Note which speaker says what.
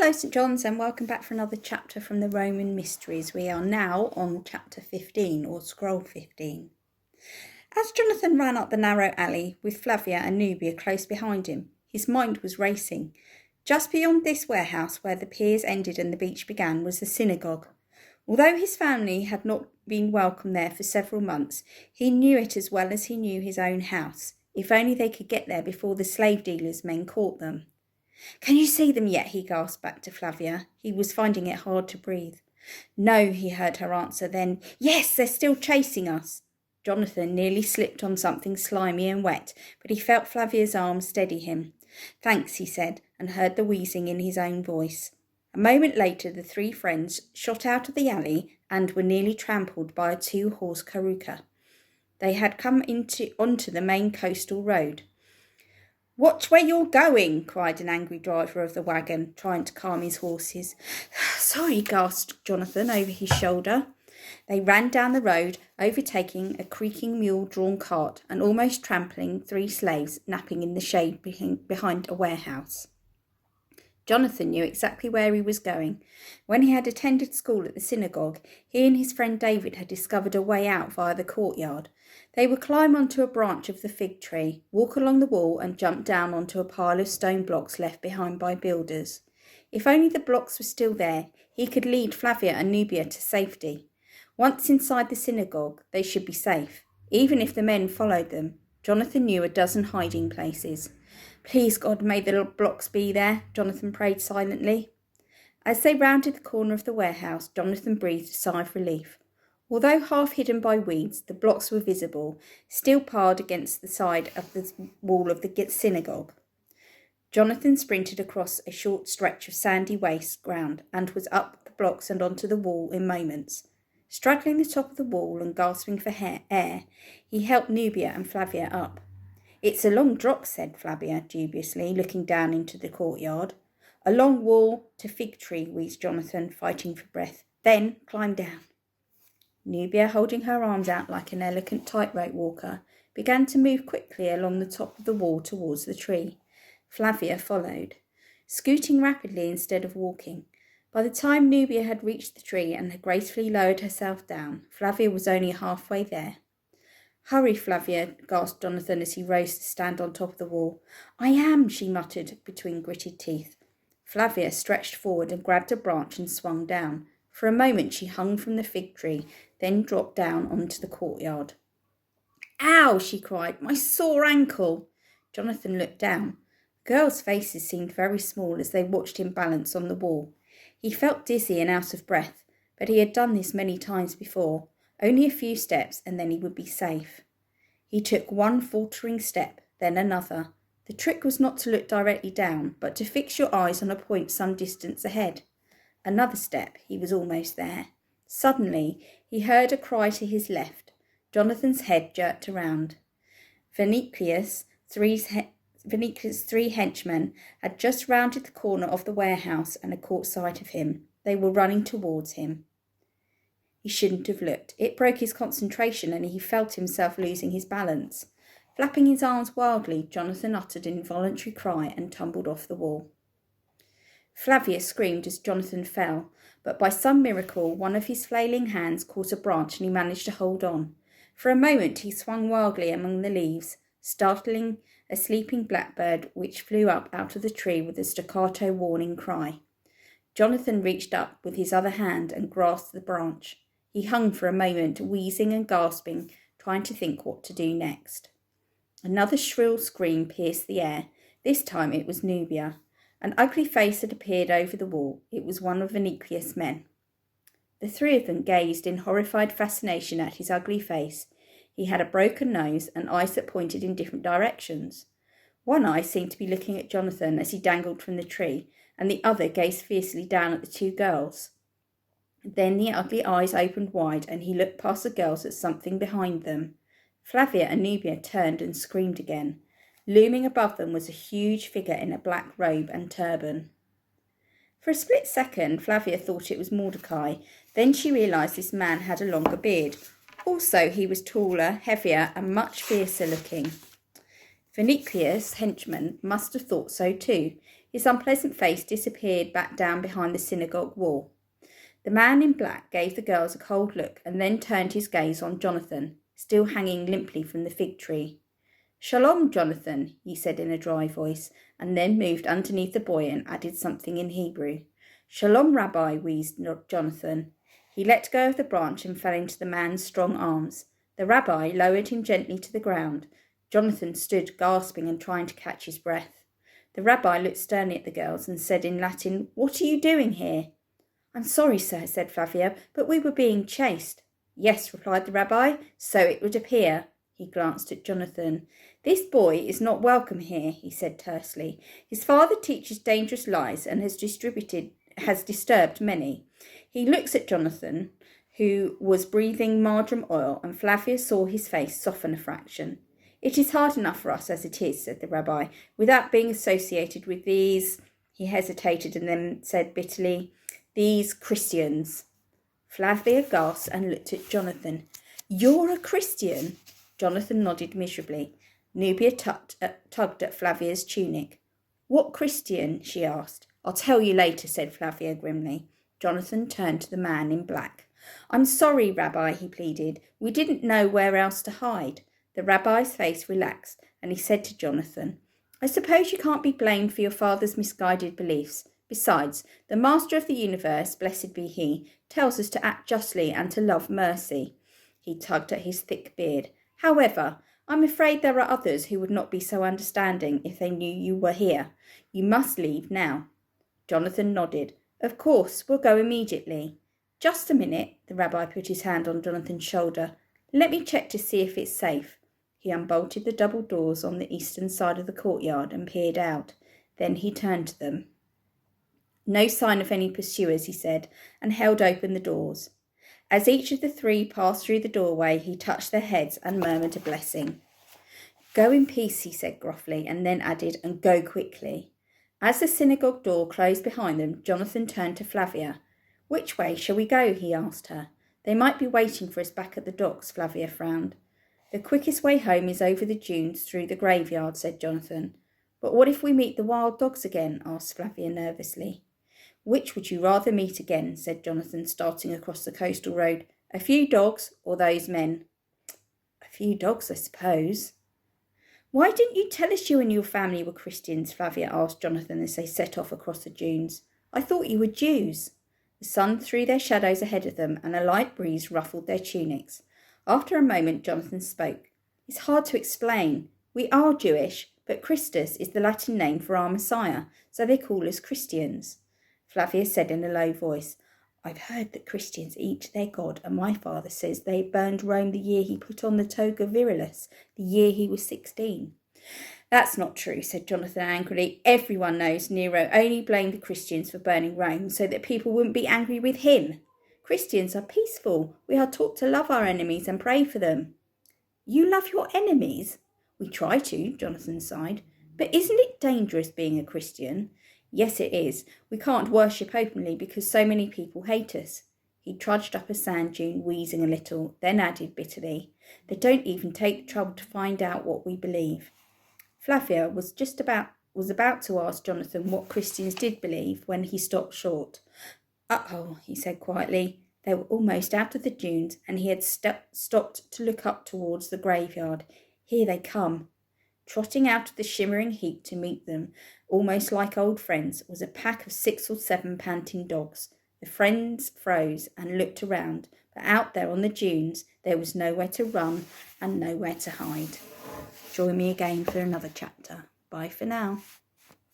Speaker 1: Hello St John's and welcome back for another chapter from the Roman Mysteries. We are now on chapter 15 or scroll 15. As Jonathan ran up the narrow alley with Flavia and Nubia close behind him, his mind was racing. Just beyond this warehouse where the piers ended and the beach began was the synagogue. Although his family had not been welcome there for several months, he knew it as well as he knew his own house. If only they could get there before the slave dealers' men caught them. "Can you see them yet?" he gasped back to Flavia. He was finding it hard to breathe. "No," he heard her answer. Then, "Yes, they're still chasing us." Jonathan nearly slipped on something slimy and wet, but he felt Flavia's arm steady him. "Thanks," he said, and heard the wheezing in his own voice. A moment later, the three friends shot out of the alley and were nearly trampled by a two-horse carruca. They had come onto the main coastal road. "Watch where you're going," cried an angry driver of the wagon, trying to calm his horses. "Sorry," gasped Jonathan over his shoulder. They ran down the road, overtaking a creaking mule-drawn cart and almost trampling three slaves napping in the shade behind a warehouse. Jonathan knew exactly where he was going. When he had attended school at the synagogue, he and his friend David had discovered a way out via the courtyard. They would climb onto a branch of the fig tree, walk along the wall and jump down onto a pile of stone blocks left behind by builders. If only the blocks were still there, he could lead Flavia and Nubia to safety. Once inside the synagogue, they should be safe. Even if the men followed them, Jonathan knew a dozen hiding places. "Please, God, may the blocks be there," Jonathan prayed silently. As they rounded the corner of the warehouse, Jonathan breathed a sigh of relief. Although half hidden by weeds, the blocks were visible, still piled against the side of the wall of the synagogue. Jonathan sprinted across a short stretch of sandy waste ground and was up the blocks and onto the wall in moments. Straddling the top of the wall and gasping for air, he helped Nubia and Flavia up. "It's a long drop," said Flavia dubiously, looking down into the courtyard. "A long wall to fig tree," wheezed Jonathan, fighting for breath. "Then climb down." Nubia, holding her arms out like an elegant tightrope walker, began to move quickly along the top of the wall towards the tree. Flavia followed, scooting rapidly instead of walking. By the time Nubia had reached the tree and had gracefully lowered herself down, Flavia was only halfway there. "Hurry, Flavia," gasped Jonathan as he rose to stand on top of the wall. "I am," she muttered between gritted teeth. Flavia stretched forward and grabbed a branch and swung down. For a moment she hung from the fig tree, then dropped down onto the courtyard. "Ow!" she cried. "My sore ankle!" Jonathan looked down. The girls' faces seemed very small as they watched him balance on the wall. He felt dizzy and out of breath, but he had done this many times before. Only a few steps and then he would be safe. He took one faltering step, then another. The trick was not to look directly down, but to fix your eyes on a point some distance ahead. Another step, he was almost there. Suddenly, he heard a cry to his left. Jonathan's head jerked around. Vinicius' three henchmen had just rounded the corner of the warehouse and had caught sight of him. They were running towards him. He shouldn't have looked. It broke his concentration and he felt himself losing his balance. Flapping his arms wildly, Jonathan uttered an involuntary cry and tumbled off the wall. Flavia screamed as Jonathan fell, but by some miracle one of his flailing hands caught a branch and he managed to hold on. For a moment he swung wildly among the leaves, startling a sleeping blackbird which flew up out of the tree with a staccato warning cry. Jonathan reached up with his other hand and grasped the branch. He hung for a moment, wheezing and gasping, trying to think what to do next. Another shrill scream pierced the air. This time it was Nubia. An ugly face had appeared over the wall. It was one of Vinicius' men. The three of them gazed in horrified fascination at his ugly face. He had a broken nose and eyes that pointed in different directions. One eye seemed to be looking at Jonathan as he dangled from the tree, and the other gazed fiercely down at the two girls. Then the ugly eyes opened wide and he looked past the girls at something behind them. Flavia and Nubia turned and screamed again. Looming above them was a huge figure in a black robe and turban. For a split second, Flavia thought it was Mordecai. Then she realised this man had a longer beard. Also, he was taller, heavier, and much fiercer looking. Vinicius' henchman must have thought so too. His unpleasant face disappeared back down behind the synagogue wall. The man in black gave the girls a cold look and then turned his gaze on Jonathan, still hanging limply from the fig tree. "Shalom, Jonathan," he said in a dry voice, and then moved underneath the boy and added something in Hebrew. "Shalom, Rabbi," wheezed Jonathan. He let go of the branch and fell into the man's strong arms. The rabbi lowered him gently to the ground. Jonathan stood gasping and trying to catch his breath. The rabbi looked sternly at the girls and said in Latin, "What are you doing here?" "I'm sorry, sir," said Flavia, "but we were being chased." "Yes," replied the rabbi, "so it would appear." He glanced at Jonathan. "This boy is not welcome here," he said tersely. "His father teaches dangerous lies and has disturbed many." He looks at Jonathan, who was breathing marjoram oil, and Flavia saw his face soften a fraction. "It is hard enough for us as it is," said the rabbi, "without being associated with these—" He hesitated and then said bitterly, "these Christians." Flavia gasped and looked at Jonathan. "You're a Christian?" Jonathan nodded miserably. Nubia tugged at Flavia's tunic. "What Christian?" she asked. "I'll tell you later," said Flavia grimly. Jonathan turned to the man in black. "I'm sorry, Rabbi," he pleaded. "We didn't know where else to hide." The rabbi's face relaxed, and he said to Jonathan, "I suppose you can't be blamed for your father's misguided beliefs. Besides, the Master of the universe, blessed be he, tells us to act justly and to love mercy." He tugged at his thick beard. "However, I'm afraid there are others who would not be so understanding if they knew you were here. You must leave now." Jonathan nodded. "Of course, we'll go immediately." "Just a minute." The rabbi put his hand on Jonathan's shoulder. "Let me check to see if it's safe." He unbolted the double doors on the eastern side of the courtyard and peered out. Then he turned to them. "No sign of any pursuers," he said, and held open the doors. As each of the three passed through the doorway, he touched their heads and murmured a blessing. "Go in peace," he said gruffly, and then added, "and go quickly." As the synagogue door closed behind them, Jonathan turned to Flavia. "Which way shall we go?" he asked her. "They might be waiting for us back at the docks," Flavia frowned. "The quickest way home is over the dunes through the graveyard," said Jonathan. "But what if we meet the wild dogs again?" asked Flavia nervously. "Which would you rather meet again?" said Jonathan, starting across the coastal road. "A few dogs or those men?" "A few dogs, I suppose." "Why didn't you tell us you and your family were Christians?" Flavia asked Jonathan as they set off across the dunes. "I thought you were Jews." The sun threw their shadows ahead of them, and a light breeze ruffled their tunics. After a moment, Jonathan spoke. "It's hard to explain. We are Jewish, but Christus is the Latin name for our Messiah, so they call us Christians." Flavia said in a low voice, "I've heard that Christians eat their God, and my father says they burned Rome the year he put on the toga virilis, the year he was 16. "That's not true," said Jonathan angrily. "Everyone knows Nero only blamed the Christians for burning Rome so that people wouldn't be angry with him. Christians are peaceful. We are taught to love our enemies and pray for them." "You love your enemies?" "We try to," Jonathan sighed. "But isn't it dangerous being a Christian?" "Yes, it is. We can't worship openly because so many people hate us." He trudged up a sand dune, wheezing a little, then added bitterly, "They don't even take the trouble to find out what we believe." Flavia was about to ask Jonathan what Christians did believe when he stopped short. "Uh-oh," he said quietly. They were almost out of the dunes, and he had stopped to look up towards the graveyard. "Here they come." Trotting out of the shimmering heat to meet them, almost like old friends, was a pack of 6 or 7 panting dogs. The friends froze and looked around, but out there on the dunes there was nowhere to run and nowhere to hide. Join me again for another chapter. Bye for now.